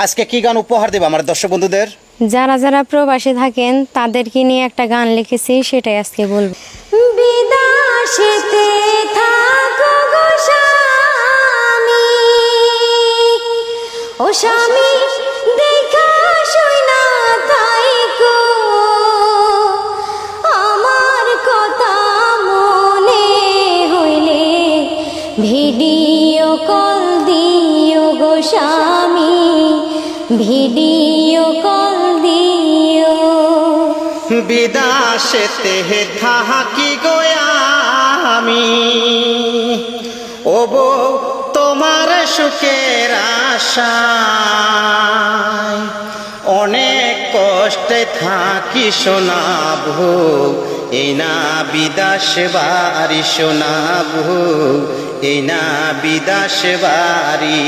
আজকে কি গান উপহার দেব আমার দর্শক বন্ধুদের? যারা যারা প্রবাসে থাকেন তাদেরকে নিয়ে একটা গান লিখেছি, সেটাই আজকে বলবো। বিদেশেতে থাকো গো স্বামী, ও স্বামী দেখা শুনা তাইকো, আমার কথা মনে হইলে ভিডিও কল দিও গো স্বামী, ভিডিও কল দিও। বিদেশেতে থাকি গো আমি, ও বউ তোমার সুখের আশায় অনেক কষ্টে থাকি শোনাবো, এই না বিদেশ বাড়ি শোনাবো, এই না বিদেশ বাড়ি।